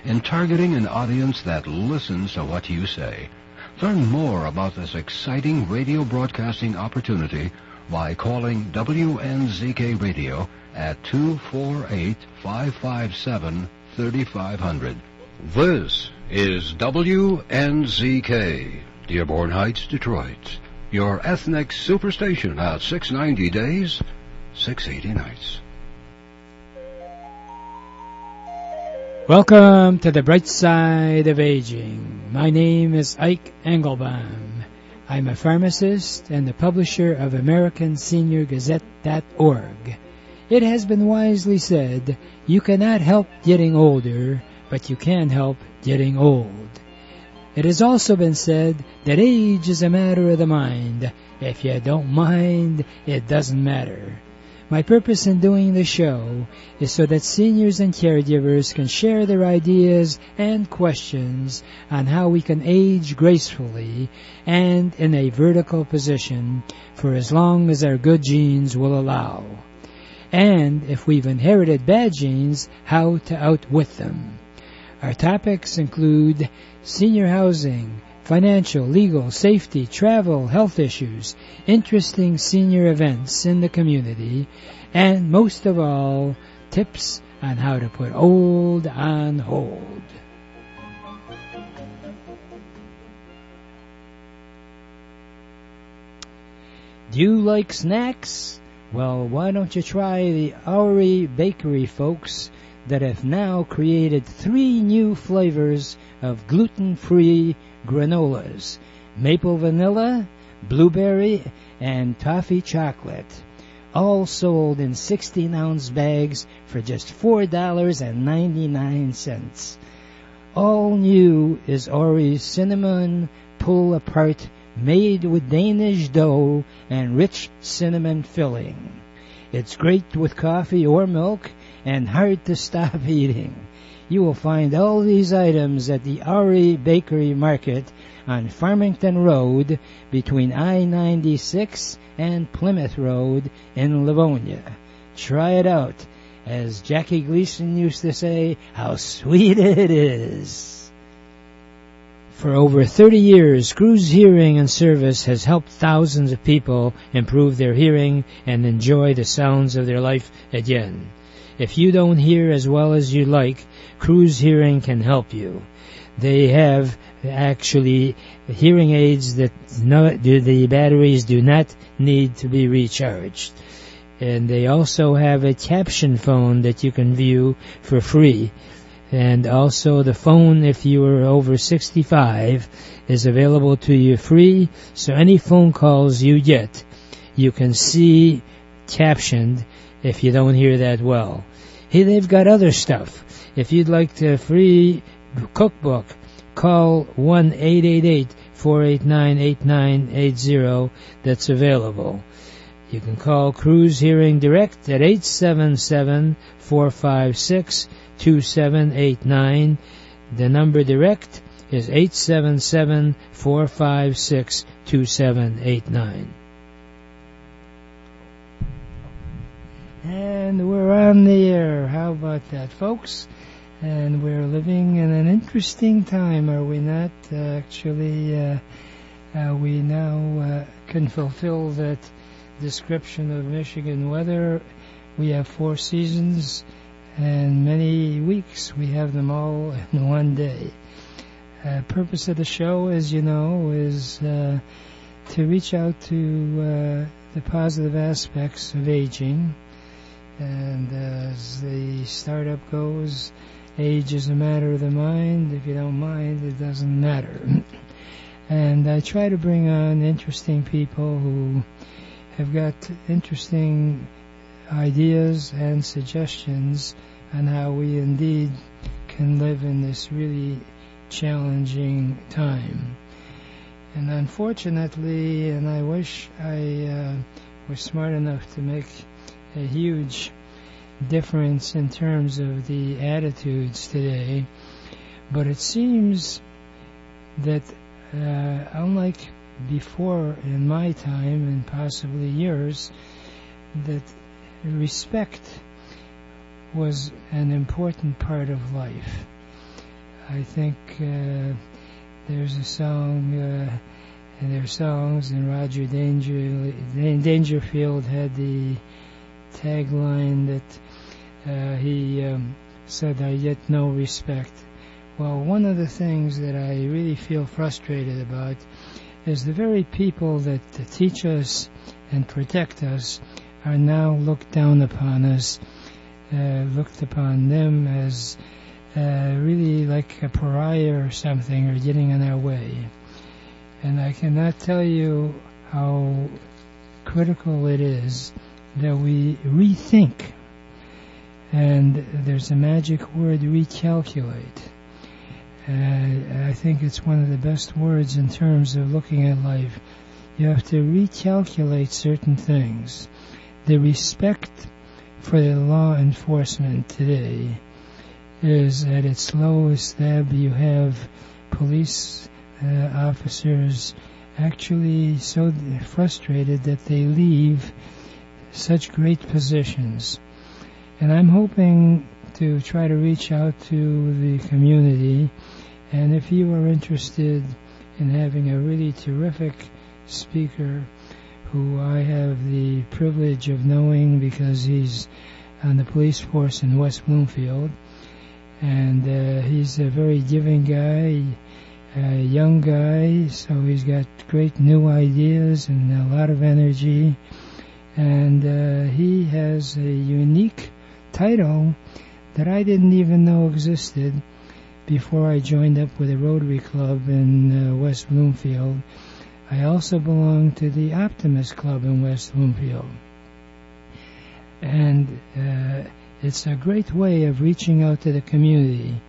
in targeting an audience that listens to what you say. Learn more about this exciting radio broadcasting opportunity by calling WNZK Radio at 248-557-3500. This is WNZK, Dearborn Heights, Detroit. Your ethnic superstation at 690 days, 680 nights. Welcome to the bright side of aging. My name is Ike Engelbaum. I'm a pharmacist and the publisher of AmericanSeniorGazette.org. It has been wisely said, you cannot help getting older, but you can help getting old. It has also been said that age is a matter of the mind. If you don't mind, it doesn't matter. My purpose in doing the show is so that seniors and caregivers can share their ideas and questions on how we can age gracefully and in a vertical position for as long as our good genes will allow. And if we've inherited bad genes, how to outwit them. Our topics include senior housing, financial, legal, safety, travel, health issues, interesting senior events in the community, and most of all, tips on how to put old on hold. Do you like snacks? Well, why don't you try the Wright Bakery folks that have now created 3 new flavors of gluten-free granolas: maple vanilla, blueberry, and toffee chocolate, all sold in 16-ounce bags for just $4.99. All new is Ori's cinnamon pull-apart, made with Danish dough and rich cinnamon filling. It's great with coffee or milk and hard to stop eating. You will find all these items at the Wright Bakery Market on Farmington Road between I-96 and Plymouth Road in Livonia. Try it out. As Jackie Gleason used to say, how sweet it is. For over 30 years, Cruz Hearing and Service has helped thousands of people improve their hearing and enjoy the sounds of their life again. If you don't hear as well as you like, Cruz Hearing can help you. They have actually hearing aids that the batteries do not need to be recharged. And they also have a caption phone that you can view for free. And also the phone, if you are over 65, is available to you free. So any phone calls you get, you can see captioned if you don't hear that well. Hey, they've got other stuff. If you'd like a free cookbook, call 1-888-489-8980. That's available. You can call Cruz Hearing direct at 877-456-2789. The number direct is 877-456-2789. And we're on the air. How about that, folks? And we're living in an interesting time, are we not? Actually, we now can fulfill that description of Michigan weather. We have 4 seasons and many weeks. We have them all in one day. Purpose of the show, as you know, is to reach out to the positive aspects of aging. And as the startup goes, age is a matter of the mind. If you don't mind, it doesn't matter. And I try to bring on interesting people who have got interesting ideas and suggestions on how we indeed can live in this really challenging time. And unfortunately, and I wish I was smart enough to make a huge difference in terms of the attitudes today, but it seems that unlike before in my time and possibly yours, that respect was an important part of life. I think there's a song, and there's songs, and Roger Dangerfield had the tagline that he said, "I get no respect." Well, one of the things that I really feel frustrated about is the very people that teach us and protect us are now looked down upon us, looked upon them as really like a pariah or something, or getting in our way. And I cannot tell you how critical it is that we rethink. And there's a magic word, recalculate. I think it's one of the best words in terms of looking at life. You have to recalculate certain things. The respect for the law enforcement today is at its lowest ebb. You have police officers actually so frustrated that they leave such great positions. And I'm hoping to try to reach out to the community, and if you are interested in having a really terrific speaker who I have the privilege of knowing because he's on the police force in West Bloomfield, and he's a very giving guy, a young guy, so he's got great new ideas and a lot of energy, and he has a unique title that I didn't even know existed before I joined up with a Rotary Club in West Bloomfield. I also belong to the Optimist Club in West Bloomfield. And it's a great way of reaching out to the community.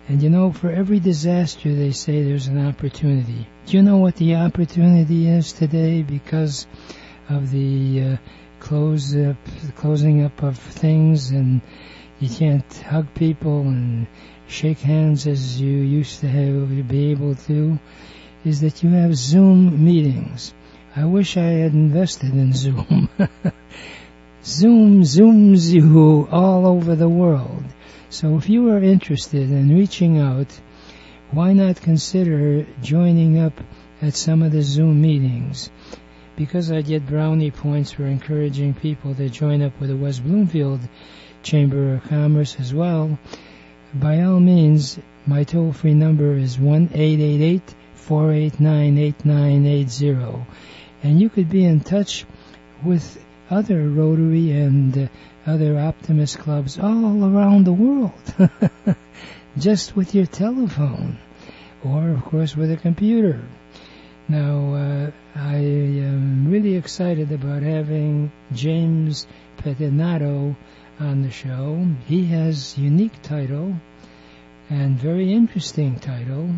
And you know, for every disaster they say there's an opportunity. Do you know what the opportunity is today because of the closing up of things, and you can't hug people and shake hands as you used to be able to, is that you have Zoom meetings. I wish I had invested in Zoom. Zoom zooms you all over the world. So if you are interested in reaching out, why not consider joining up at some of the Zoom meetings? Because I get brownie points for encouraging people to join up with the West Bloomfield Chamber of Commerce as well, by all means, my toll-free number is 1-888-489-8980. And you could be in touch with other Rotary and other Optimist clubs all around the world, just with your telephone, or, of course, with a computer. Now, I am really excited about having James Pettinato on the show. He has unique title, and very interesting title,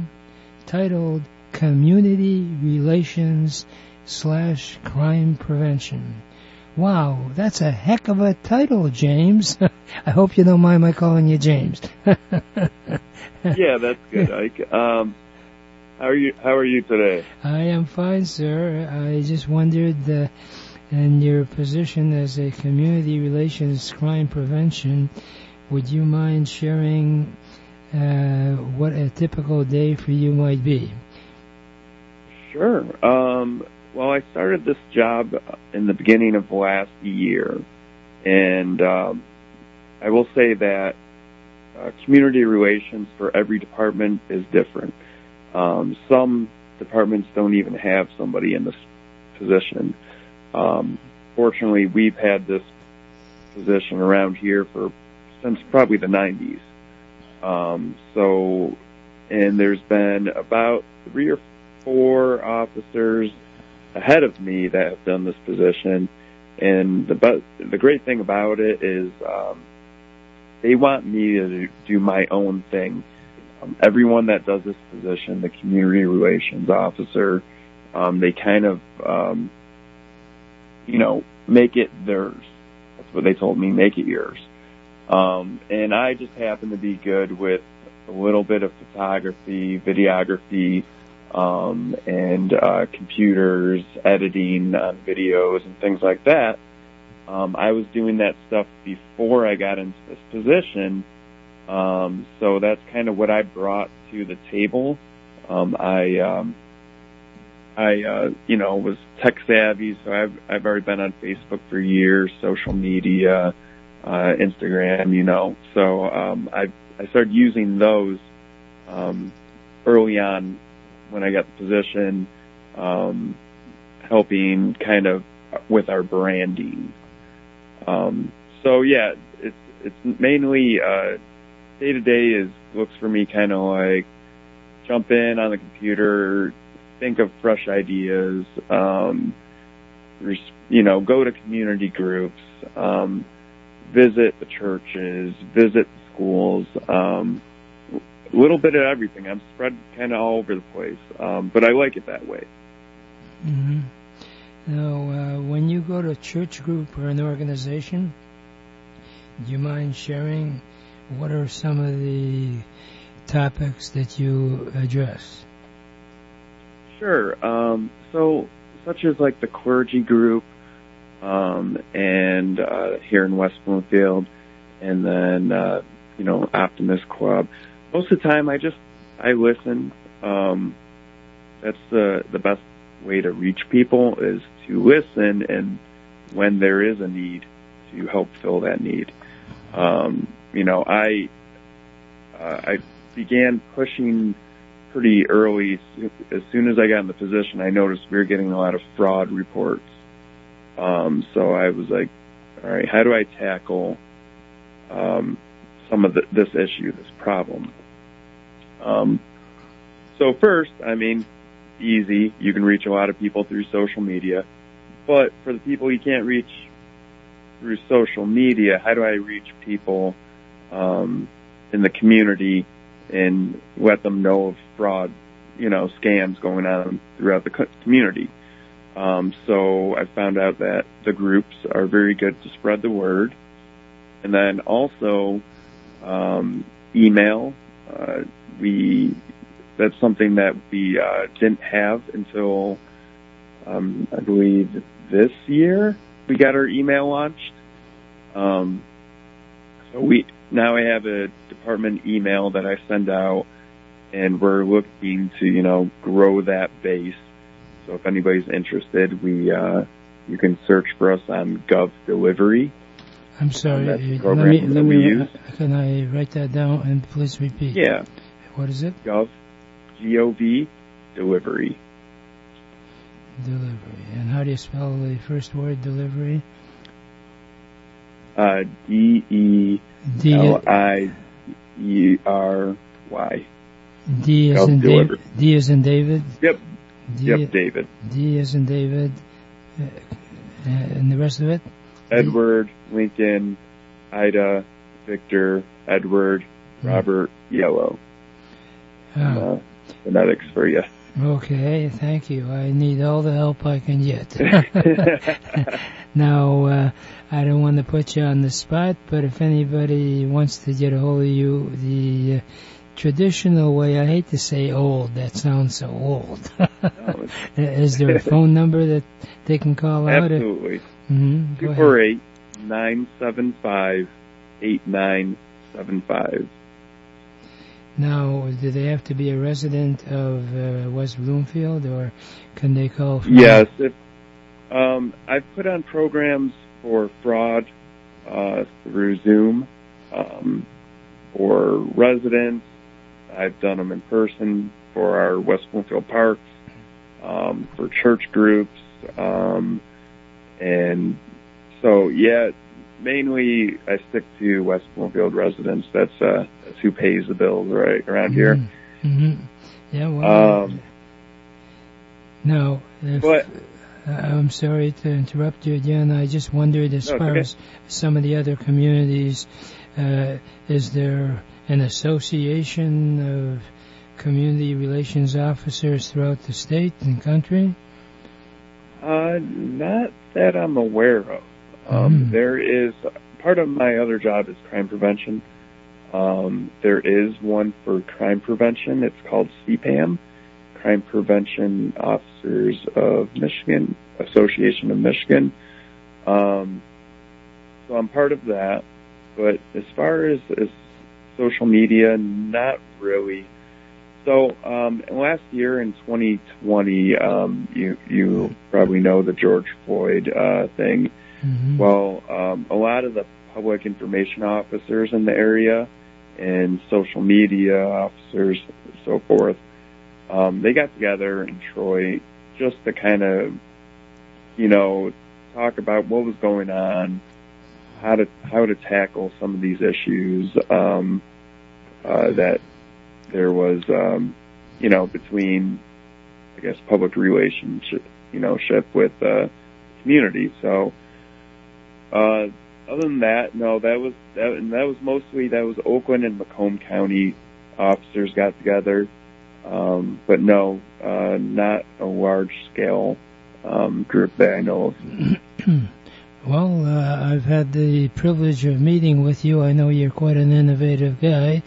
titled Community Relations / Crime Prevention. Wow, that's a heck of a title, James. I hope you don't mind my calling you James. Yeah, that's good, Ike. How are you today? I am fine, sir. I just wondered, in your position as a community relations crime prevention, would you mind sharing what a typical day for you might be? Sure. Well, I started this job in the beginning of last year, and I will say that community relations for every department is different. Some departments don't even have somebody in this position. Fortunately, we've had this position around here since probably the 90s. And there's been about 3 or 4 officers ahead of me that have done this position. And the great thing about it is they want me to do my own thing. Everyone that does this position, the community relations officer, they kind of, make it theirs. That's what they told me, make it yours. And I just happen to be good with a little bit of photography, videography, and computers, editing on videos and things like that. I was doing that stuff before I got into this position, So that's kind of what I brought to the table. I was tech savvy, so I've already been on Facebook for years, social media, Instagram, So I started using those early on when I got the position, helping kind of with our branding. So yeah, it's mainly day to day looks for me kind of like jump in on the computer, think of fresh ideas, go to community groups, visit the churches, visit the schools, a little bit of everything. I'm spread kind of all over the place, but I like it that way. Mm-hmm. Now, when you go to a church group or an organization, do you mind sharing what are some of the topics that you address? Sure. So, such as like the clergy group, and here in West Bloomfield, and then Optimist Club. Most of the time, I listen. That's the best way to reach people is to listen, and when there is a need, to help fill that need. I began pushing pretty early. As soon as I got in the position, I noticed we were getting a lot of fraud reports. So I was like, all right, how do I tackle some of this issue, this problem? So first, easy. You can reach a lot of people through social media. But for the people you can't reach through social media, how do I reach people in the community and let them know of fraud, scams going on throughout the community? So I found out that the groups are very good to spread the word. And then also email. That's something that we didn't have until I believe this year we got our email launched. So now I have a department email that I send out, and we're looking to grow that base. So if anybody's interested, you can search for us on Gov Delivery. I'm sorry. That's the program that we use. Can I write that down and please repeat? Yeah. What is it? Gov, G-O-V, Delivery. Delivery. And how do you spell the first word, delivery? D-E-L-I-E-R-Y. D as in David. D as in David? Yep. David. D as in David. And the rest of it? Edward, Lincoln, Ida, Victor, Edward, Robert, Yellow. Phonetics for you. Okay, thank you. I need all the help I can get. Now, I don't want to put you on the spot, but if anybody wants to get a hold of you, the traditional way, I hate to say old, that sounds so old. Is there a phone number that they can call out? Absolutely. 248-975-8975. Now, do they have to be a resident of West Bloomfield, or can they call from... Yes. I've put on programs for fraud through Zoom for residents. I've done them in person for our West Bloomfield Parks, for church groups, and so, yeah, mainly I stick to West Bloomfield residents. That's who pays the bills right around here. Mm-hmm. Yeah, well, now, but I'm sorry to interrupt you again. I just wondered, as far as some of the other communities, is there an association of community relations officers throughout the state and country? Not that I'm aware of. There is, part of my other job is crime prevention. There is one for crime prevention. It's called CPAM, Crime Prevention Officers of Michigan, Association of Michigan. So I'm part of that. But as far as social media, not really. So last year in 2020, you probably know the George Floyd thing. Mm-hmm. Well, a lot of the public information officers in the area and social media officers and so forth, they got together in Troy just to kind of, talk about what was going on, how to tackle some of these issues that there was, between, I guess, public relationship, ship with the community. So, other than that, no, that was Oakland and Macomb County officers got together. But no, not a large scale group that I know of. Well, I've had the privilege of meeting with you. I know you're quite an innovative guy,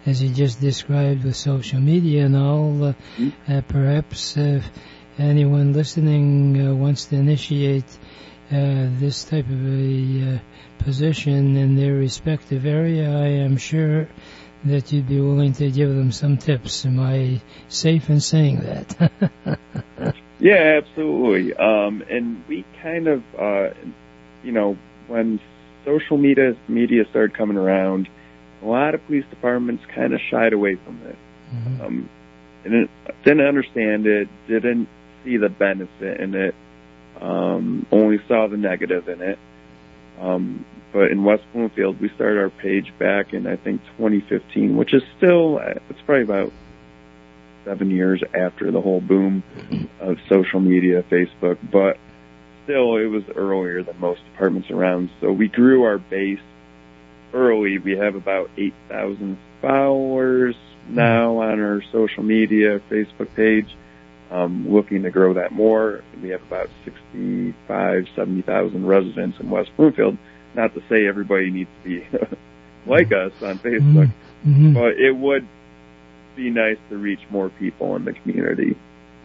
as you just described with social media and all. Perhaps if anyone listening wants to initiate this type of a position in their respective area, I am sure that you'd be willing to give them some tips. Am I safe in saying that? Yeah, absolutely. And we kind of, when social media started coming around, a lot of police departments kind of shied away from it. Mm-hmm. And didn't understand it, didn't see the benefit in it, only saw the negative in it. But in West Bloomfield, we started our page back in, I think, 2015, which is still, it's probably about 7 years after the whole boom of social media, Facebook, but still it was earlier than most departments around. So we grew our base early. We have about 8,000 followers now on our social media Facebook page. Looking to grow that more. We have about 70,000 residents in West Bloomfield. Not to say everybody needs to be like us on Facebook, mm-hmm. but it would be nice to reach more people in the community.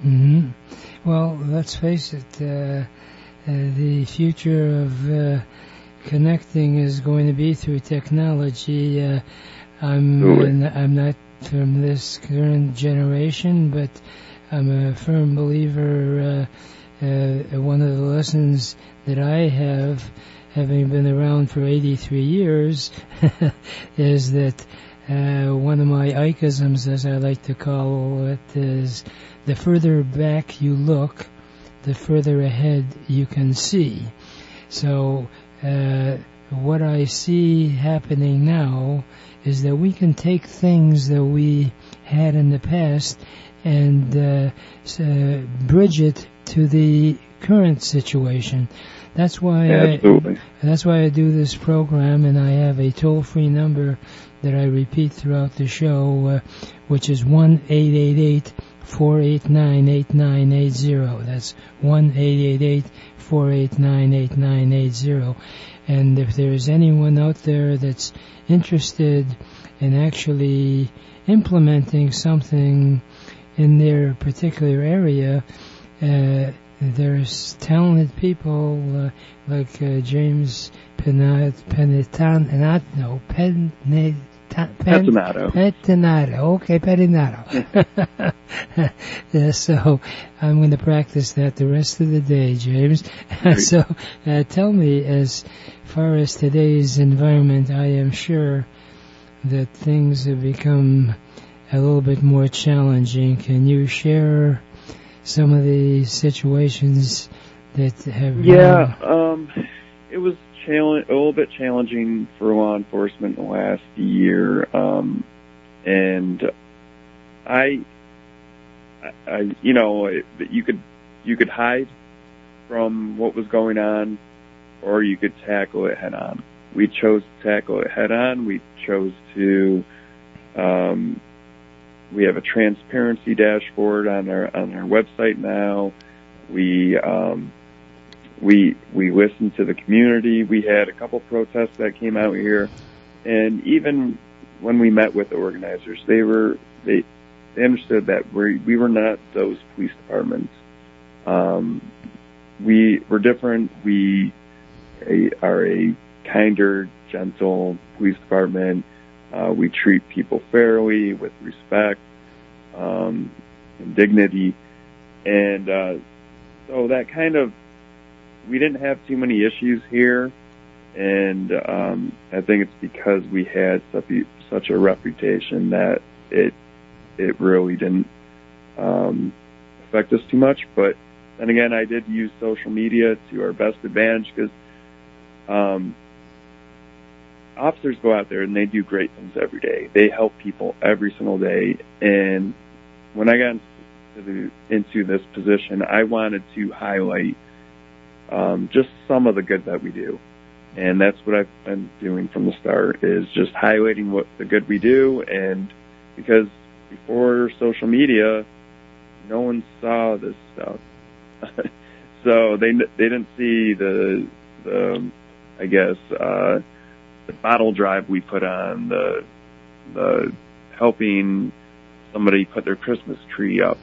Mm-hmm. Well, let's face it, the future of connecting is going to be through technology. I'm not from this current generation, but I'm a firm believer. One of the lessons that I have, having been around for 83 years, is that one of my Ikeisms, as I like to call it, is the further back you look, the further ahead you can see. So what I see happening now is that we can take things that we had in the past and bridge it to the current situation. That's why I do this program, and I have a toll-free number that I repeat throughout the show, which is 1-888-489-8980. That's 1-888-489-8980. And if there's anyone out there that's interested in actually implementing something in their particular area, there's talented people like James Pettinato. Okay, Pettinato. So I'm going to practice that the rest of the day, James. So tell me, as far as today's environment, I am sure that things have become a little bit more challenging. Can you share some of the situations that have... It was a little bit challenging for law enforcement in the last year, and you could hide from what was going on, or you could tackle it head on. We chose to tackle it head on. We chose to we have a transparency dashboard on our website now. We listened to the community. We had a couple protests that came out here, and even when we met with the organizers, they understood that we were not those police departments. We're different. We are a kinder, gentle police department. We treat people fairly, with respect, and dignity. And so that kind of, we didn't have too many issues here. And I think it's because we had such a reputation that it really didn't affect us too much. But then again, I did use social media to our best advantage, because officers go out there and they do great things every day. They help people every single day. And when I got into this position, I wanted to highlight just some of the good that we do. And that's what I've been doing from the start, is just highlighting what the good we do. And because before social media, no one saw this stuff. So they didn't see the I guess the bottle drive we put on, the helping somebody put their Christmas tree up.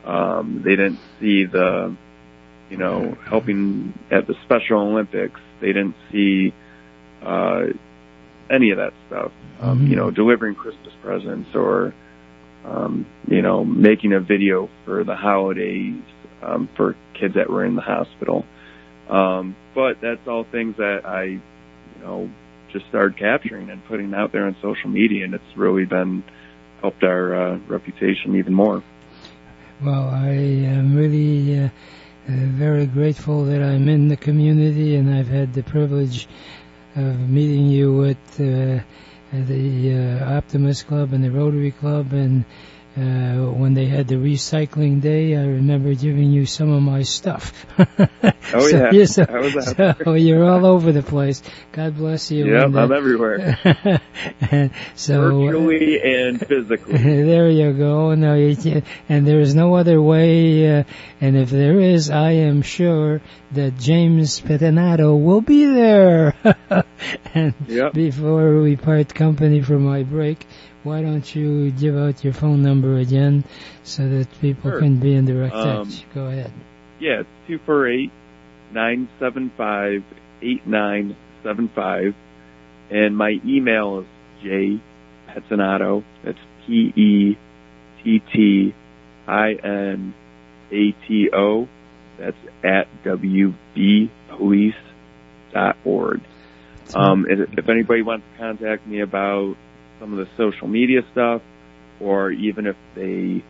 They didn't see the, helping at the Special Olympics. They didn't see any of that stuff. Delivering Christmas presents, or making a video for the holidays for kids that were in the hospital. But that's all things that I, just started capturing and putting out there on social media, and it's really helped our reputation even more. Well, I am really very grateful that I'm in the community, and I've had the privilege of meeting you at the Optimist Club and the Rotary Club, and when they had the recycling day, I remember giving you some of my stuff. Oh, yeah. So you're all over the place. God bless you. Yep, I'm everywhere. Virtually and physically. There you go. No, and there is no other way. And if there is, I am sure that James Pettinato will be there. And before we part company for my break, why don't you give out your phone number again so that people can be in direct touch? Go ahead. Yeah, it's 248-975-8975. And my email is jpettinato, that's PETTINATO, that's at wbpolice.org. If anybody wants to contact me about some of the social media stuff, or even if they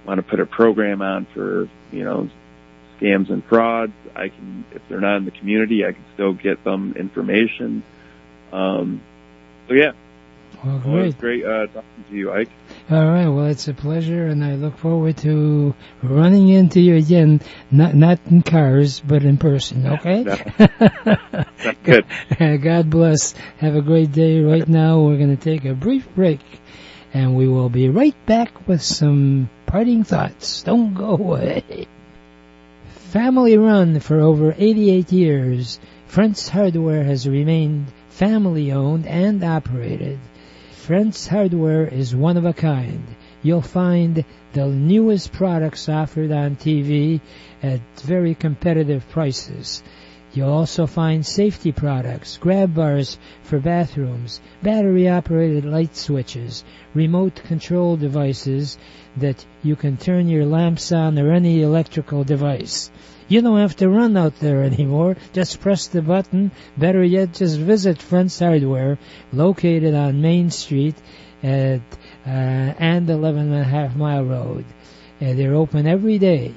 want to put a program on for, scams and frauds, I can, if they're not in the community, I can still get them information. Well, great. Well, it was great talking to you, Ike. All right, well, it's a pleasure, and I look forward to running into you again, not in cars, but in person, okay? That's good. God bless. Have a great day. Right now, we're going to take a brief break, and we will be right back with some parting thoughts. Don't go away. Family run for over 88 years, Friends Hardware has remained family-owned and operated. Friends Hardware is one of a kind. You'll find the newest products offered on TV at very competitive prices. You'll also find safety products, grab bars for bathrooms, battery-operated light switches, remote control devices that you can turn your lamps on or any electrical device. You don't have to run out there anymore. Just press the button. Better yet, just visit Friends Hardware, located on Main Street and 11.5 Mile Road. They're open every day.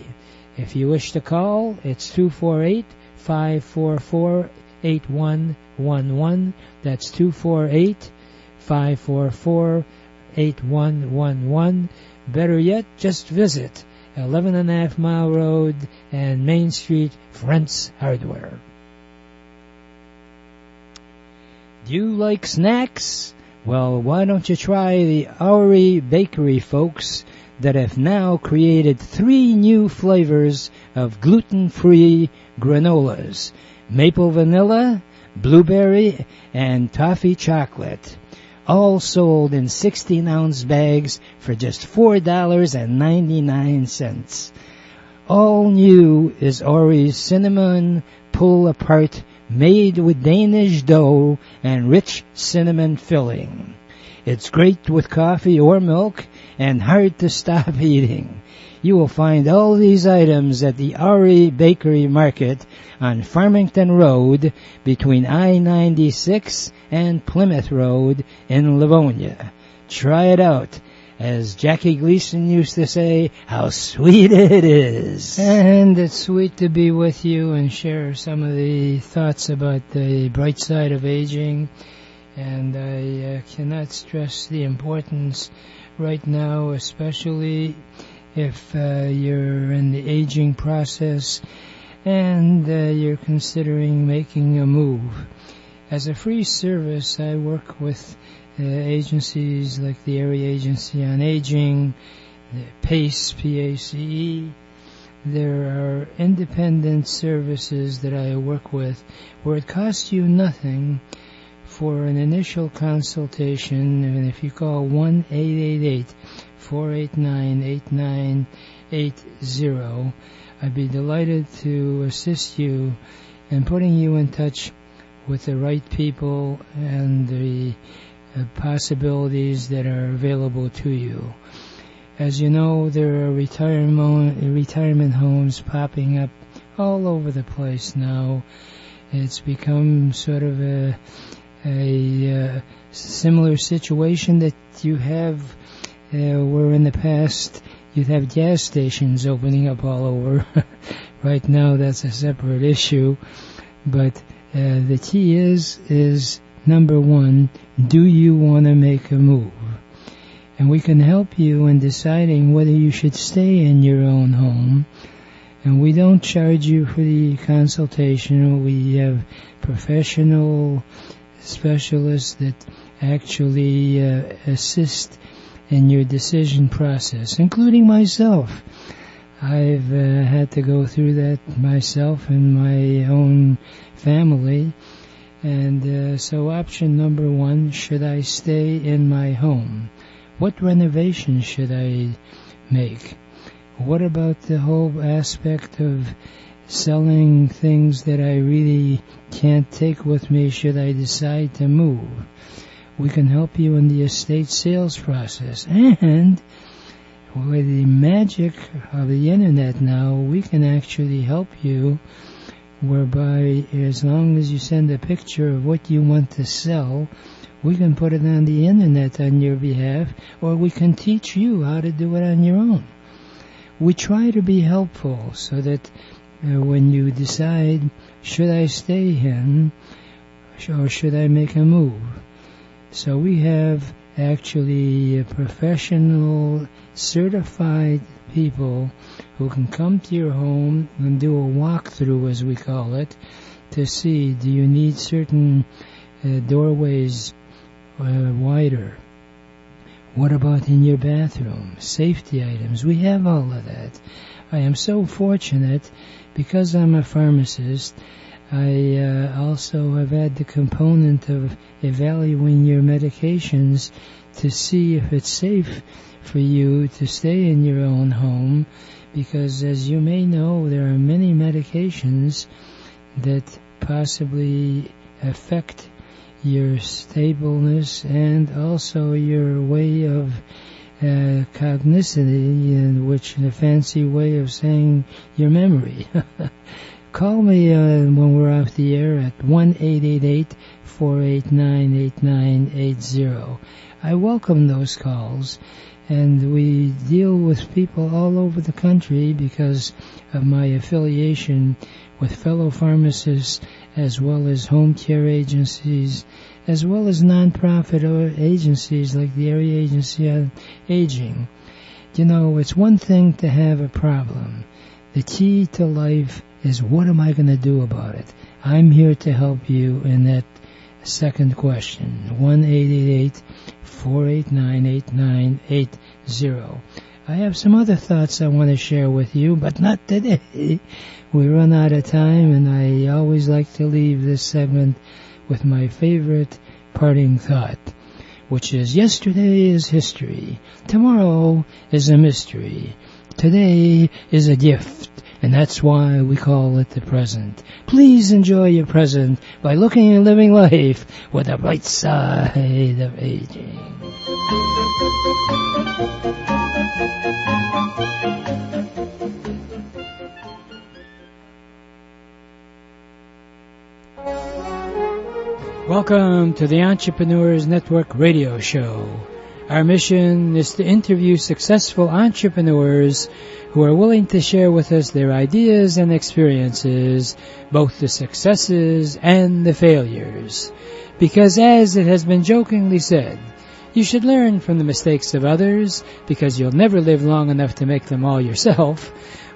If you wish to call, it's 248-544-8111. That's 248-544-8111. Better yet, just visit 11.5 Mile Road and Main Street, Friends Hardware. Do you like snacks? Well, why don't you try the Oury Bakery folks that have now created 3 new flavors of gluten-free granolas: maple vanilla, blueberry, and toffee chocolate. All sold in 16-ounce bags for just $4.99. All new is Oury's cinnamon pull-apart, made with Danish dough and rich cinnamon filling. It's great with coffee or milk and hard to stop eating. You will find all these items at the Ari Bakery Market on Farmington Road between I-96 and Plymouth Road in Livonia. Try it out. As Jackie Gleason used to say, how sweet it is. And it's sweet to be with you and share some of the thoughts about the bright side of aging. And I cannot stress the importance right now, especially if you're in the aging process and you're considering making a move. As a free service, I work with agencies like the Area Agency on Aging, the PACE, P-A-C-E. There are independent services that I work with where it costs you nothing for an initial consultation. And if you call 1-888-489-8980, I'd be delighted to assist you in putting you in touch with the right people and the possibilities that are available to you. As you know, there are retirement homes popping up all over the place now. It's become sort of a similar situation that you have where in the past you'd have gas stations opening up all over. Right now that's a separate issue. But the key is number one, do you want to make a move? And we can help you in deciding whether you should stay in your own home. And we don't charge you for the consultation. We have professional specialists that actually assist in your decision process, including myself. I've had to go through that myself in my own family. And so option number one, should I stay in my home? What renovations should I make? What about the whole aspect of selling things that I really can't take with me should I decide to move? We can help you in the estate sales process. And with the magic of the internet now, we can actually help you whereby as long as you send a picture of what you want to sell, we can put it on the internet on your behalf, or we can teach you how to do it on your own. We try to be helpful so that when you decide, should I stay in or should I make a move? So we have actually professional, certified people who can come to your home and do a walkthrough, as we call it, to see, do you need certain doorways wider? What about in your bathroom? Safety items. We have all of that. I am so fortunate because I'm a pharmacist. I also have had the component of evaluating your medications to see if it's safe for you to stay in your own home, because as you may know, there are many medications that possibly affect your stableness and also your way of cognicity, in which a fancy way of saying your memory. Call me when we're off the air at 1-888-489-8980. I welcome those calls, and we deal with people all over the country because of my affiliation with fellow pharmacists as well as home care agencies, as well as non-profit agencies like the Area Agency on Aging. You know, it's one thing to have a problem. The key to life is, what am I going to do about it? I'm here to help you in that second question. 1-888-489-8980. I have some other thoughts I want to share with you, but not today. We run out of time, and I always like to leave this segment with my favorite parting thought, which is, yesterday is history. Tomorrow is a mystery. Today is a gift, and that's why we call it the present. Please enjoy your present by looking and living life with the bright side of aging. Welcome to the Entrepreneurs Network radio show. Our mission is to interview successful entrepreneurs who are willing to share with us their ideas and experiences, both the successes and the failures. Because as it has been jokingly said, you should learn from the mistakes of others because you'll never live long enough to make them all yourself.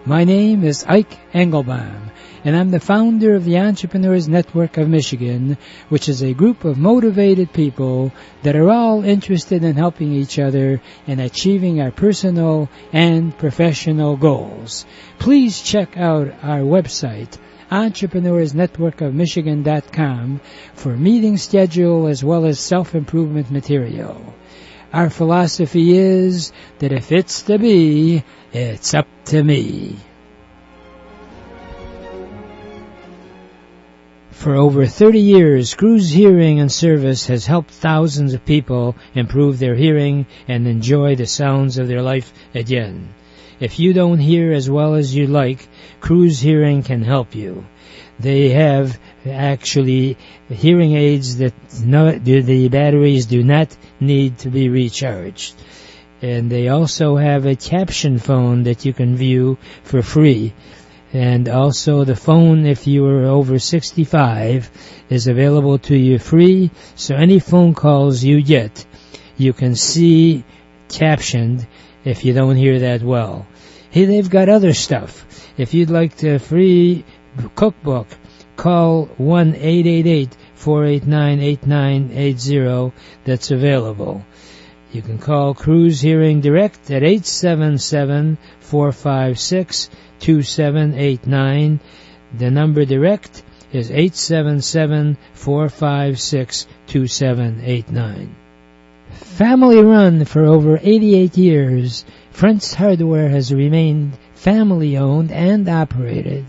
My name is Ike Engelbaum, and I'm the founder of the Entrepreneurs Network of Michigan, which is a group of motivated people that are all interested in helping each other and achieving our personal and professional goals. Please check out our website, EntrepreneursNetworkofMichigan.com, for meeting schedule as well as self-improvement material. Our philosophy is that if it's to be, it's up to me. For over 30 years, Cruz Hearing and Service has helped thousands of people improve their hearing and enjoy the sounds of their life again. If you don't hear as well as you like, Cruz Hearing can help you. They have actually hearing aids that the batteries do not need to be recharged. And they also have a caption phone that you can view for free. And also the phone, if you are over 65, is available to you free. So any phone calls you get, you can see captioned if you don't hear that well. Hey, they've got other stuff. If you'd like the free cookbook, call 1-888-489-8980. That's available. You can call Cruz Hearing Direct at 877-456-2789. The number direct is 877-456-2789. Family run for over 88 years, Friends Hardware has remained family-owned and operated.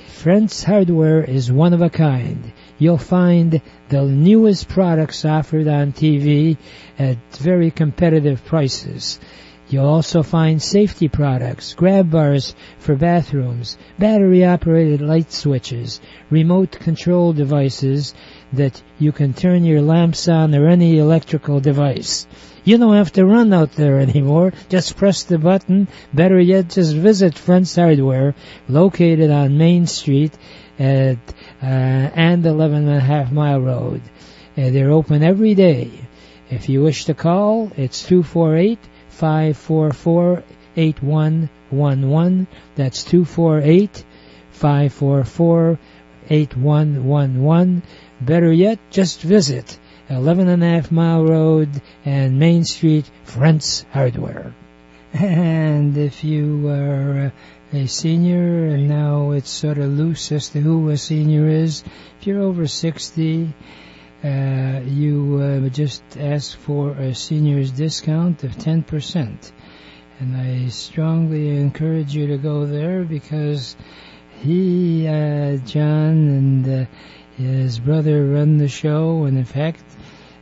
Friends Hardware is one of a kind. You'll find the newest products offered on TV at very competitive prices. You'll also find safety products, grab bars for bathrooms, battery-operated light switches, remote control devices that you can turn your lamps on or any electrical device. You don't have to run out there anymore. Just press the button. Better yet, just visit Friends Hardware, located on Main Street and 11.5 Mile Road. They're open every day. If you wish to call, it's 248-544-8111. That's 248-544-8111. Better yet, just visit 11.5 Mile Road and Main Street, Friends Hardware. And if you are a senior, and now it's sort of loose as to who a senior is, if you're over 60, you just ask for a senior's discount of 10%. And I strongly encourage you to go there because John and his brother run the show, and in fact,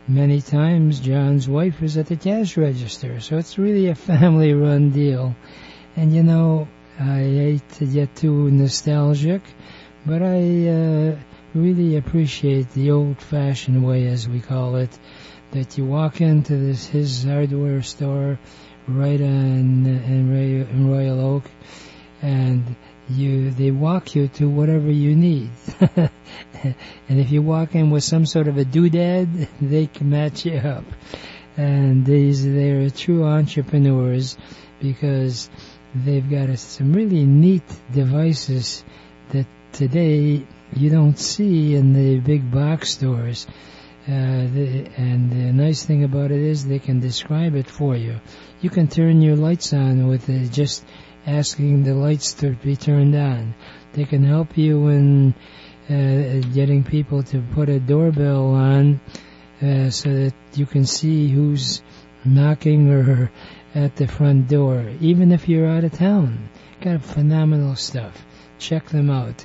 many times John's wife is at the cash register, so it's really a family-run deal. And you know, I hate to get too nostalgic, but I really appreciate the old-fashioned way, as we call it, that you walk into his hardware store right in Royal Oak, and they walk you to whatever you need. And if you walk in with some sort of a doodad, they can match you up. And they're true entrepreneurs because they've got some really neat devices that today you don't see in the big box stores. And the nice thing about it is they can describe it for you. You can turn your lights on with just asking the lights to be turned on. They can help you in getting people to put a doorbell on so that you can see who's knocking or at the front door, even if you're out of town. Got phenomenal stuff. Check them out.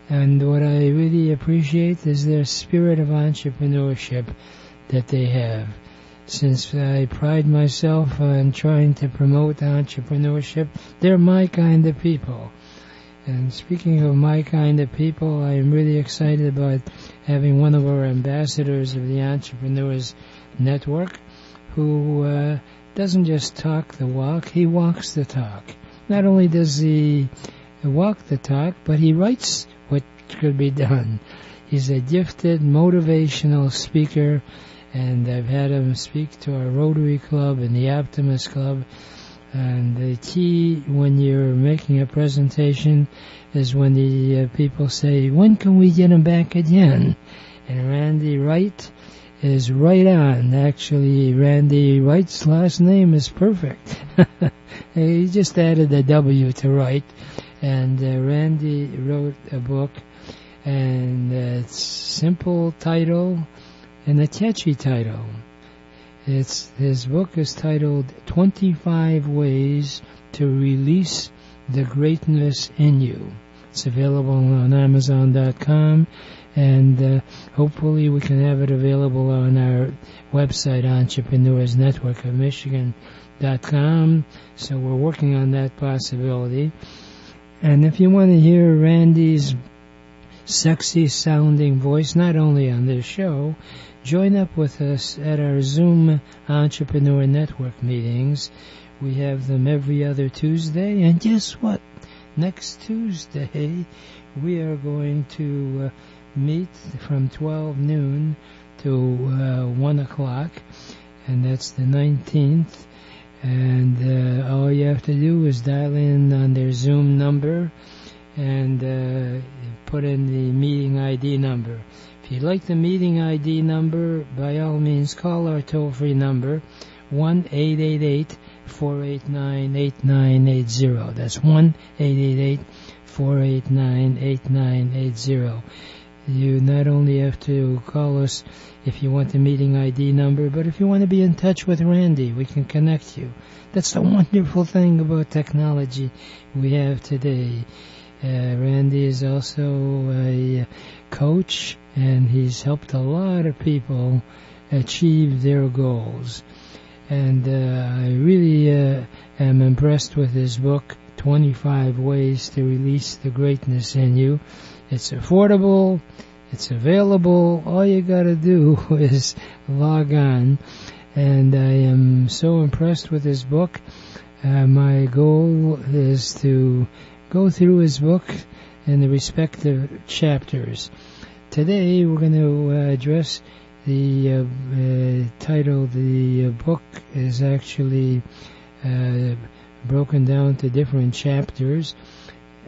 And what I really appreciate is their spirit of entrepreneurship that they have. since I pride myself on trying to promote entrepreneurship, they're my kind of people. And speaking of my kind of people, I am really excited about having one of our ambassadors of the Entrepreneurs Network who doesn't just talk the walk, he walks the talk. Not only does he walk the talk, but he writes what could be done. He's a gifted, motivational speaker, and I've had him speak to our Rotary Club and the Optimist Club. And the key when you're making a presentation is when the people say, when can we get him back again? And Randy Wright is right on. Actually, Randy Wright's last name is perfect. He just added a W to Wright. And Randy wrote a book, and it's simple title and a catchy title. His book is titled 25 Ways to Release the Greatness in You. It's available on Amazon.com, and hopefully we can have it available on our website, Entrepreneurs Network of Michigan.com. So we're working on that possibility. And if you want to hear Randy's sexy sounding voice, not only on this show, join up with us at our Zoom Entrepreneur Network meetings. We have them every other Tuesday, and guess what? Next Tuesday, we are going to meet from 12 noon to 1 o'clock, and that's the 19th. And all you have to do is dial in on their Zoom number and put in the meeting ID number. If you'd like the meeting ID number, by all means, call our toll-free number, 1-888-489-8980. That's 1-888-489-8980. You not only have to call us if you want the meeting ID number, but if you want to be in touch with Randy, we can connect you. That's the wonderful thing about technology we have today. Randy is also a coach, and he's helped a lot of people achieve their goals. And I really am impressed with his book, 25 Ways to Release the Greatness in You. It's affordable, it's available, all you gotta do is log on. And I am so impressed with his book. My goal is to go through his book in the respective chapters. Today we're going to address the title. The book is actually broken down to different chapters,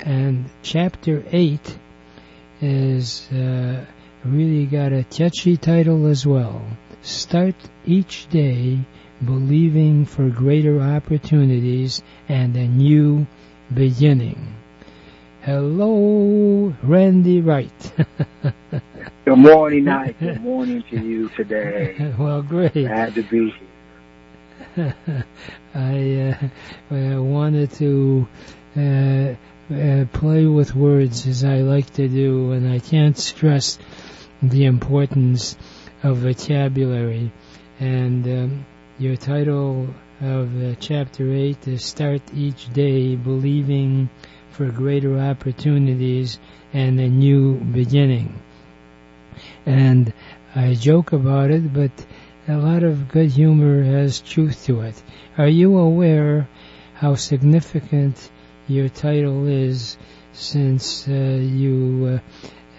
and chapter 8 is really got a catchy title as well. Start each day believing for greater opportunities and a new beginning. Hello, Randy Wright. Good morning, Ike. Good morning to you today. Well, great. Glad to be here. I wanted to play with words, as I like to do, and I can't stress the importance of vocabulary. And your title of Chapter 8 is Start Each Day Believing for Greater Opportunities and a New Beginning. And I joke about it, but a lot of good humor has truth to it. Are you aware how significant your title is, since you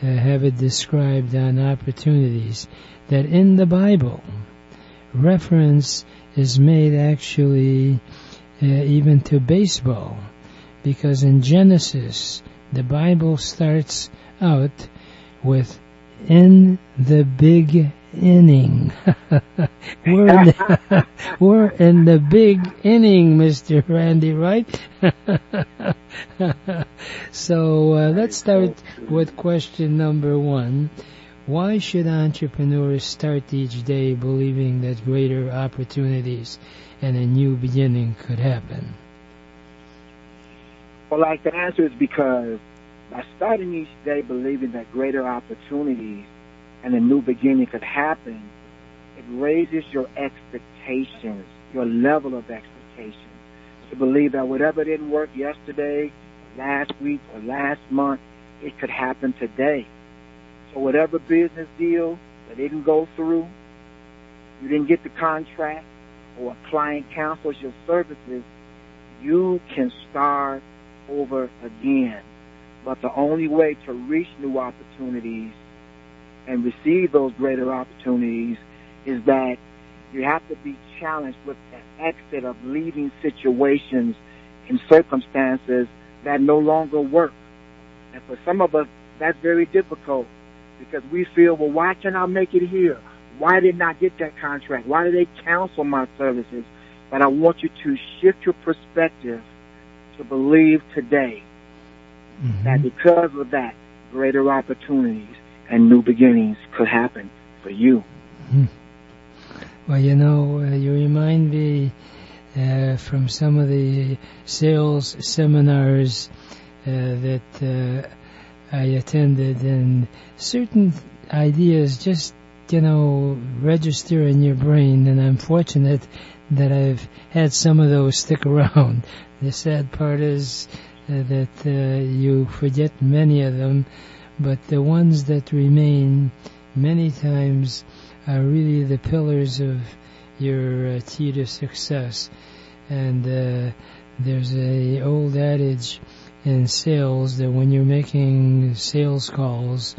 have it described on opportunities, that in the Bible, reference is made actually even to baseball, because in Genesis, the Bible starts out with in the big inning. We're in the big inning, Mr. Randy Wright. So let's start with question number 1. Why should entrepreneurs start each day believing that greater opportunities and a new beginning could happen? Well, like the answer is because by starting each day believing that greater opportunities and a new beginning could happen, it raises your expectations, your level of expectations, to believe that whatever didn't work yesterday, last week, or last month, it could happen today. So whatever business deal that didn't go through, you didn't get the contract, or a client cancels your services, you can start over again. But the only way to reach new opportunities and receive those greater opportunities is that you have to be challenged with the exit of leaving situations and circumstances that no longer work. And for some of us, that's very difficult because we feel, well, why can't I make it here? Why didn't I get that contract? Why did they cancel my services? But I want you to shift your perspective to believe today that because of that, greater opportunities and new beginnings could happen for you. Well, you know, you remind me from some of the sales seminars that I attended, and certain ideas just, you know, register in your brain, and I'm fortunate that I've had some of those stick around. The sad part is that you forget many of them, but the ones that remain many times are really the pillars of your key to success. And there's a old adage in sales that when you're making sales calls,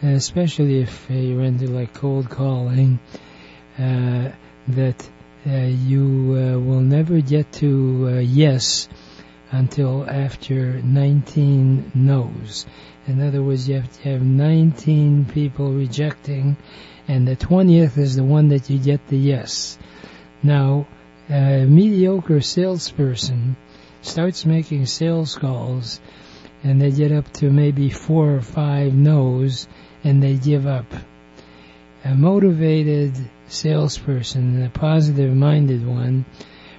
especially if you're into like cold calling, that you will never get to yes until after 19 no's. In other words, you have to have 19 people rejecting, and the 20th is the one that you get the yes. Now, a mediocre salesperson starts making sales calls, and they get up to maybe 4 or 5 no's, and they give up. A motivated salesperson, a positive-minded one,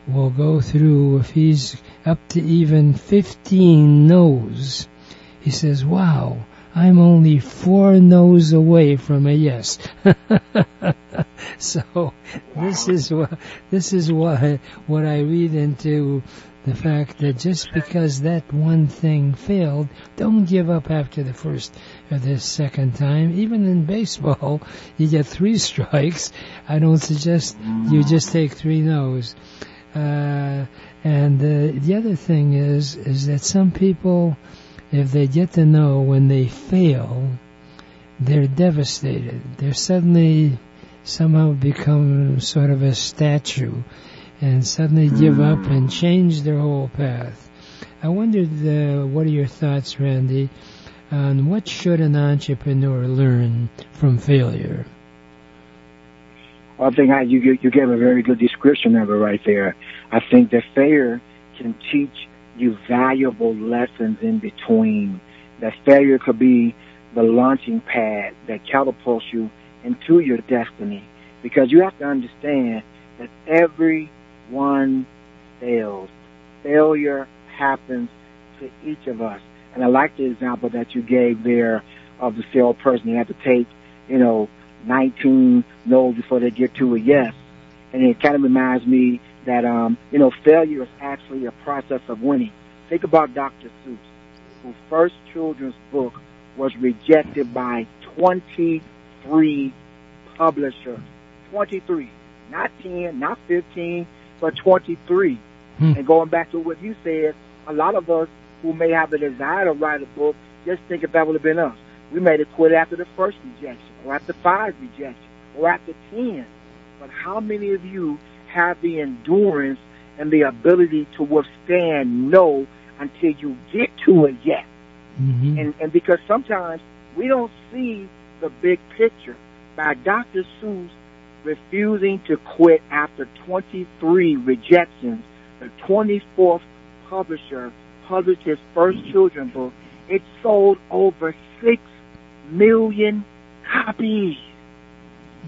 will go through, if he's up to even 15 no's, he says, wow, I'm only 4 no's away from a yes. So this is what I read into the fact that just because that one thing failed, don't give up after the first or the second time. Even in baseball, you get 3 strikes. I don't suggest you just take 3 no's. And the other thing is that some people, if they get to know when they fail, they're devastated. They're suddenly somehow become sort of a statue and suddenly give up and change their whole path. I wondered, what are your thoughts, Randy, on what should an entrepreneur learn from failure? I think you gave a very good description of it right there. I think that failure can teach you valuable lessons in between. That failure could be the launching pad that catapults you into your destiny. Because you have to understand that everyone fails. Failure happens to each of us. And I like the example that you gave there of the salesperson. You have to take, 19 no's before they get to a yes. And it kind of reminds me that, failure is actually a process of winning. Think about Dr. Seuss, whose first children's book was rejected by 23 publishers. 23. Not 10, not 15, but 23. And going back to what you said, a lot of us who may have a desire to write a book, just think if that would have been us. We may have quit after the first rejection, or after 5 rejections, or after 10. But how many of you have the endurance and the ability to withstand no until you get to a yes? And because sometimes we don't see the big picture. By Dr. Seuss refusing to quit after 23 rejections, the 24th publisher published his first children's book. It sold over 6 million copies.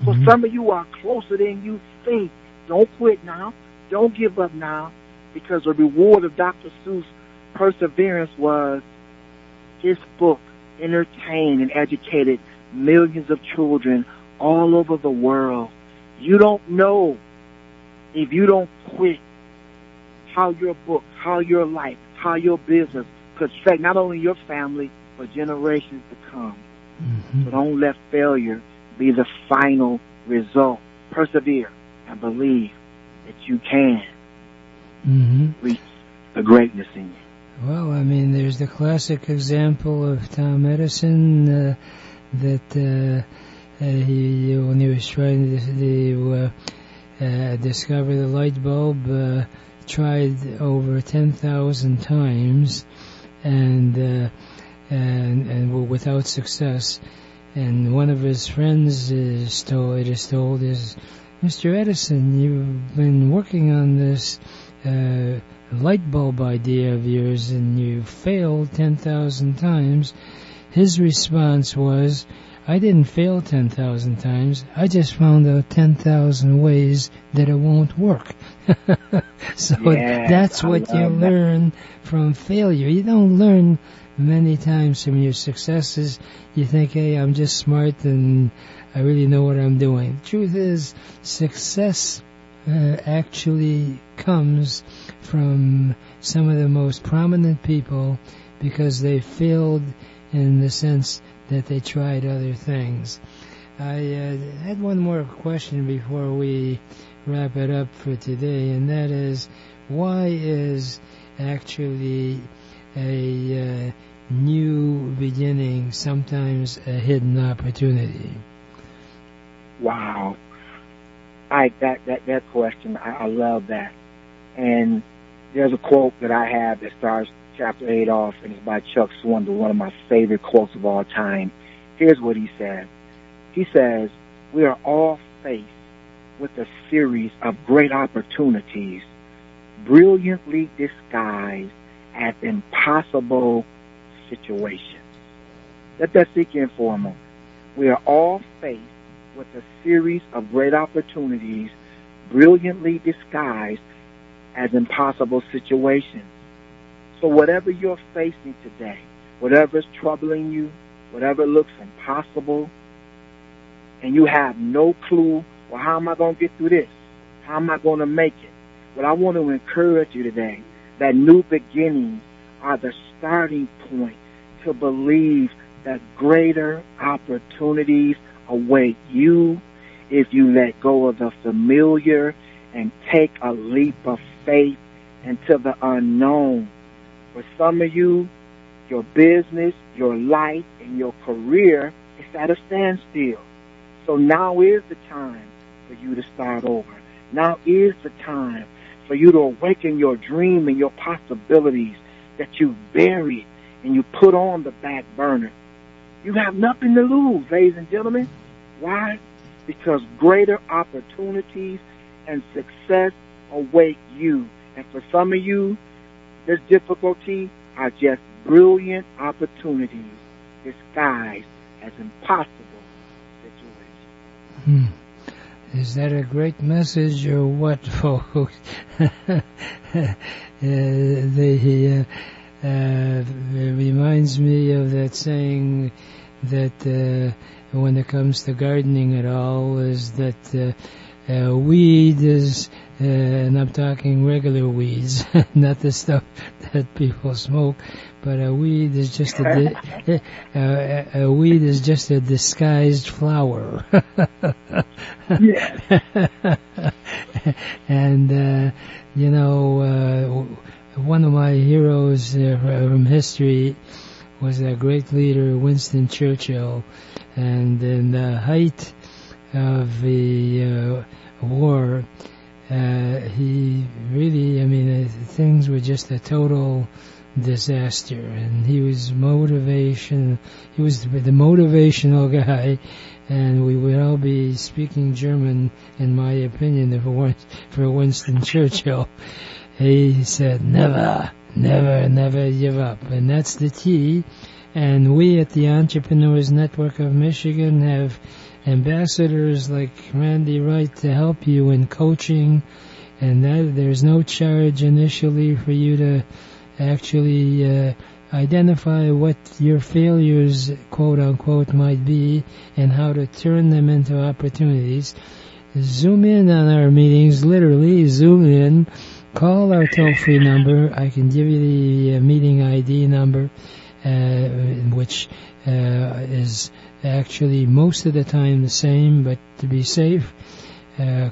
So some of you are closer than you think. Don't quit now. Don't give up now. Because the reward of Dr. Seuss' perseverance was his book entertained and educated millions of children all over the world. You don't know if you don't quit how your book, how your life, how your business could affect not only your family, but generations to come. Mm-hmm. So don't let failure be the final result. Persevere and believe that you can reach the greatness in you. Well, I mean, there's the classic example of Tom Edison that he, when he was trying to discover the light bulb, tried over 10,000 times, and without success. And one of his friends is told, Mr. Edison, you've been working on this light bulb idea of yours, and you failed 10,000 times. His response was, I didn't fail 10,000 times. I just found out 10,000 ways that it won't work. So that's what you learn from failure. You don't learn many times from your successes. You think, hey, I'm just smart and I really know what I'm doing. Truth is, success actually comes from some of the most prominent people because they failed in the sense that they tried other things. I had one more question before we wrap it up for today, and that is, why is actually a new beginning sometimes a hidden opportunity? Wow. That question, I love that. And there's a quote that I have that starts chapter 8 off, and it's by Chuck Swindoll, one of my favorite quotes of all time. Here's what he says. He says, we are all faced with a series of great opportunities, brilliantly disguised as impossible situations. Let that sink in for a moment. We are all faced with a series of great opportunities, brilliantly disguised as impossible situations. So whatever you're facing today, whatever is troubling you, whatever looks impossible, and you have no clue, well, how am I going to get through this? How am I going to make it? Well, I want to encourage you today that new beginnings are the starting point to believe that greater opportunities await you if you let go of the familiar and take a leap of faith into the unknown. For some of you, your business, your life, and your career is at a standstill. So now is the time for you to start over. Now is the time for you to awaken your dream and your possibilities that you buried and you put on the back burner. You have nothing to lose, ladies and gentlemen. Why? Because greater opportunities and success await you. And for some of you, this difficulty are just brilliant opportunities disguised as impossible situations. Is that a great message or what, folks? It reminds me of that saying that when it comes to gardening at all, is that weed is, and I'm talking regular weeds, not the stuff that people smoke, but a weed is just a weed is just a disguised flower. And one of my heroes from history was a great leader, Winston Churchill, and in the height of the war, he really, things were just a total disaster, and he was the motivational guy, and we would all be speaking German, in my opinion, if it weren't for Winston Churchill. He said, never give up, and that's the key. And we at the Entrepreneurs Network of Michigan have ambassadors like Randy Wright to help you in coaching, and that there's no charge initially for you to actually identify what your failures, quote unquote, might be and how to turn them into opportunities. zoom in on our meetings, literally zoom in. Call our toll-free number. I can give you the meeting ID number, which is actually most of the time the same, but to be safe,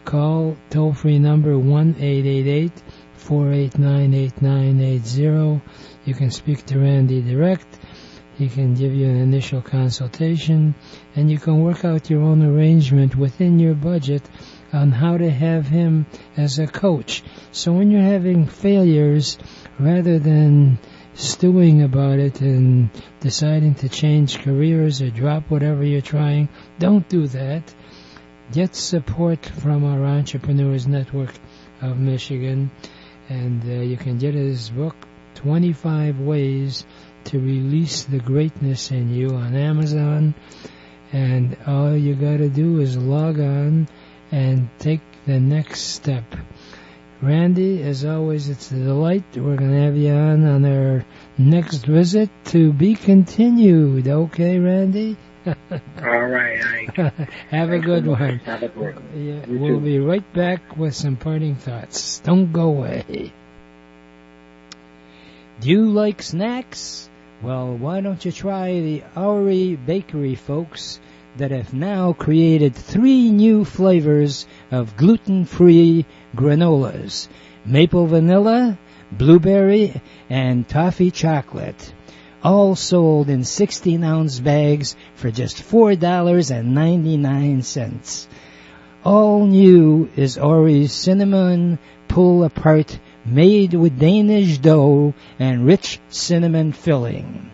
call toll-free number 1-888-489-8980. You can speak to Randy direct. He can give you an initial consultation, and you can work out your own arrangement within your budget on how to have him as a coach. So when you're having failures, rather than stewing about it and deciding to change careers or drop whatever you're trying, don't do that. Get support from our Entrepreneurs Network of Michigan, and you can get his book, 25 Ways to Release the Greatness in You, on Amazon. And all you got to do is log on and take the next step. Randy, as always, it's a delight. We're going to have you on our next visit to be continued. Okay, Randy? All right, Ike. Have a good one. Have a good one. Yeah, we'll be right back with some parting thoughts. Don't go away. Do you like snacks? Well, why don't you try the Ike Bakery folks that have now created 3 new flavors of gluten-free granolas: maple vanilla, blueberry, and toffee chocolate. All sold in 16-ounce bags for just $4.99. All new is Ori's cinnamon pull-apart, made with Danish dough and rich cinnamon filling.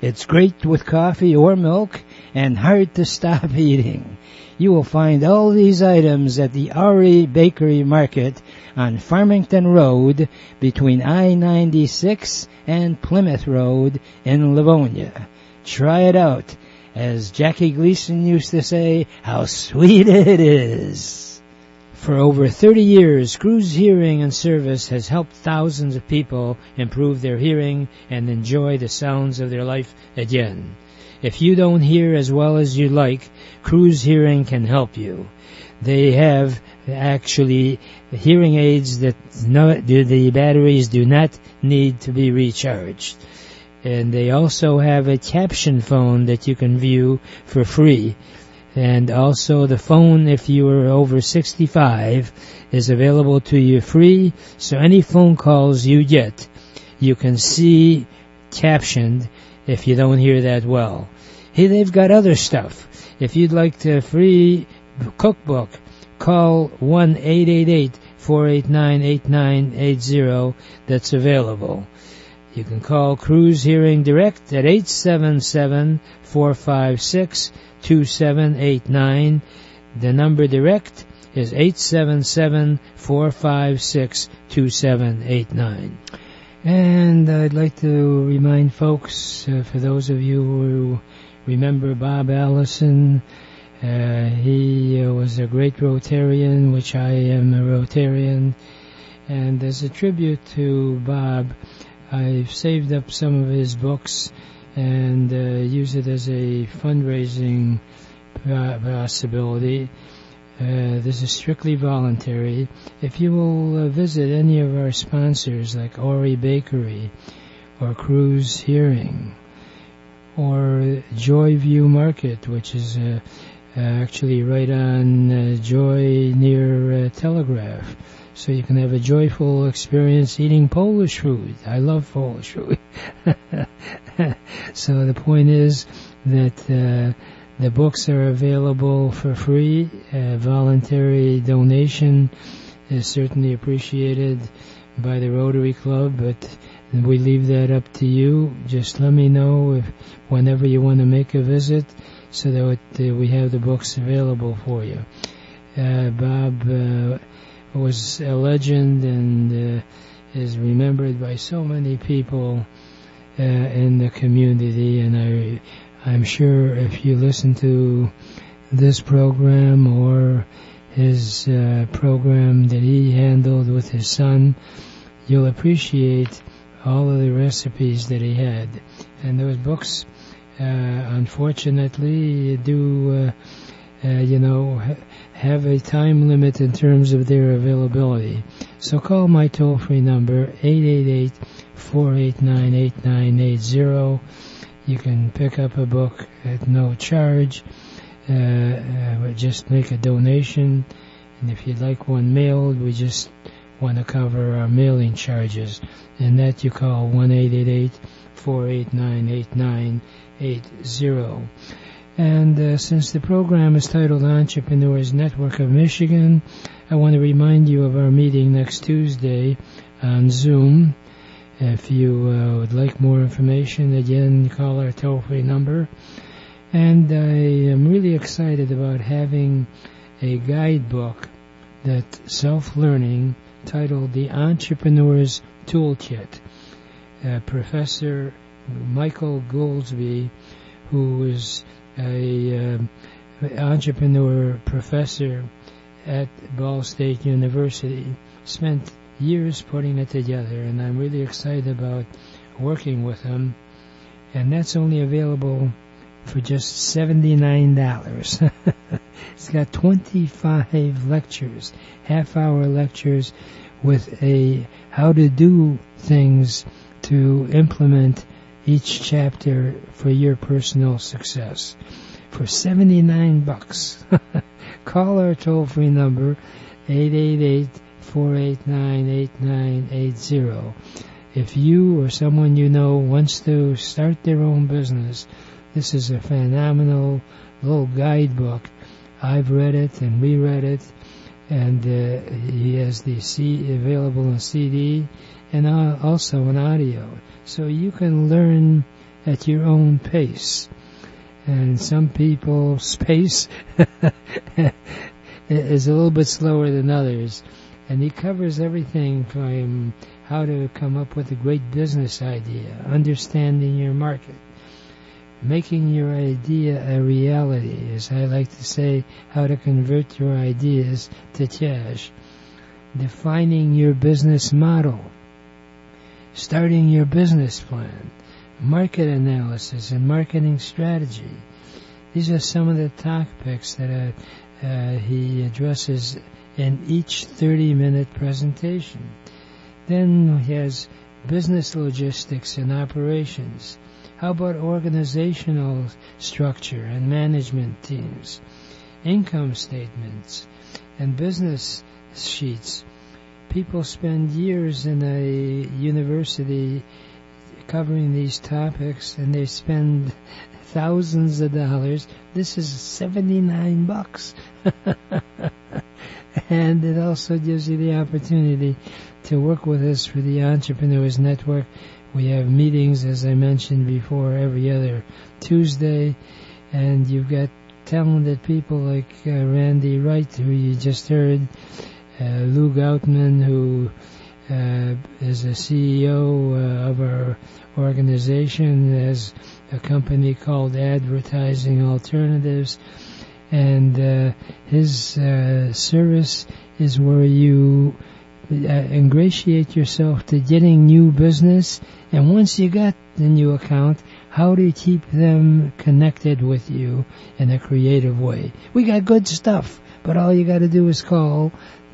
It's great with coffee or milk and hard to stop eating. You will find all these items at the Ike Bakery Market on Farmington Road between I-96 and Plymouth Road in Livonia. Try it out. As Jackie Gleason used to say, how sweet it is. For over 30 years, Cruz Hearing and Service has helped thousands of people improve their hearing and enjoy the sounds of their life again. If you don't hear as well as you'd like, Cruz Hearing can help you. They have actually hearing aids that the batteries do not need to be recharged. And they also have a caption phone that you can view for free. And also the phone, if you are over 65, is available to you free. So any phone calls you get, you can see captioned if you don't hear that well. Hey, they've got other stuff. If you'd like the free cookbook, call 1-888-489-8980. That's available. You can call Cruz Hearing Direct at 877-456-2789. The number direct is 877-456-2789. And I'd like to remind folks, for those of you who remember Bob Allison, he was a great Rotarian, which I am a Rotarian. And as a tribute to Bob, I've saved up some of his books and use it as a fundraising possibility. This is strictly voluntary. If you will visit any of our sponsors like Ike Bakery or Cruz Hearing or Joyview Market, which is actually right on Joy near Telegraph, so you can have a joyful experience eating Polish food. I love Polish food. So the point is that the books are available for free. Voluntary donation is certainly appreciated by the Rotary Club, but we leave that up to you. Just let me know whenever you want to make a visit so that we have the books available for you. Bob was a legend and is remembered by so many people in the community, and I'm sure if you listen to this program or his program that he handled with his son, you'll appreciate all of the recipes that he had. And those books, unfortunately, do have a time limit in terms of their availability. So call my toll-free number, 888-489-8980. You can pick up a book at no charge. Just make a donation. And if you'd like one mailed, we just want to cover our mailing charges. And that you call 1-888-489-8980. And since the program is titled Entrepreneurs Network of Michigan, I want to remind you of our meeting next Tuesday on Zoom. If you would like more information, again, call our toll-free number. And I am really excited about having a guidebook that's self-learning titled The Entrepreneur's Toolkit. Professor Michael Goldsby, who is an entrepreneur professor at Ball State University, spent years putting it together, and I'm really excited about working with him. And that's only available for just $79. It's got 25 lectures, half-hour lectures with a how to do things to implement each chapter for your personal success. For $79. Call our toll-free number, 888-489-8980. If you or someone you know wants to start their own business, this is a phenomenal little guidebook. I've read it and reread it, and he has the available in CD and also in audio. So you can learn at your own pace. And some people's pace is a little bit slower than others. And he covers everything from how to come up with a great business idea, understanding your market, making your idea a reality, as I like to say, how to convert your ideas to cash, defining your business model, starting your business plan, market analysis and marketing strategy. These are some of the topics that he addresses in each 30-minute presentation. Then he has business logistics and operations. How about organizational structure and management teams, income statements, and business sheets? People spend years in a university covering these topics, and they spend thousands of dollars. This is $79. And it also gives you the opportunity to work with us for the Entrepreneurs Network. We have meetings, as I mentioned before, every other Tuesday, and you've got talented people like Randy Wright, who you just heard, Lou Goutman, who is a CEO of our organization, has a company called Advertising Alternatives, and his service is where you ingratiate yourself to getting new business, and once you got the new account, how to keep them connected with you in a creative way. We got good stuff, but all you got to do is call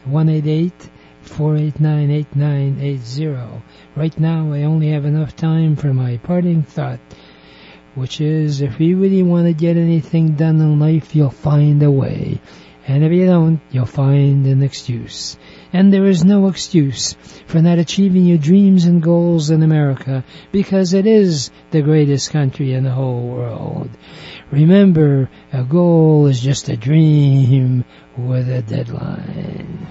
1-888-489-8980. Right now, I only have enough time for my parting thought, which is, if you really want to get anything done in life, you'll find a way. And if you don't, you'll find an excuse. And there is no excuse for not achieving your dreams and goals in America, because it is the greatest country in the whole world. Remember, a goal is just a dream with a deadline.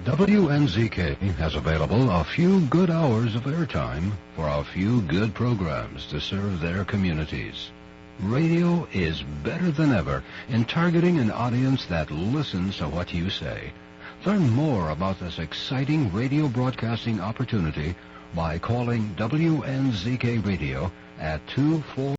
WNZK has available a few good hours of airtime for a few good programs to serve their communities. Radio is better than ever in targeting an audience that listens to what you say. Learn more about this exciting radio broadcasting opportunity by calling WNZK Radio at 24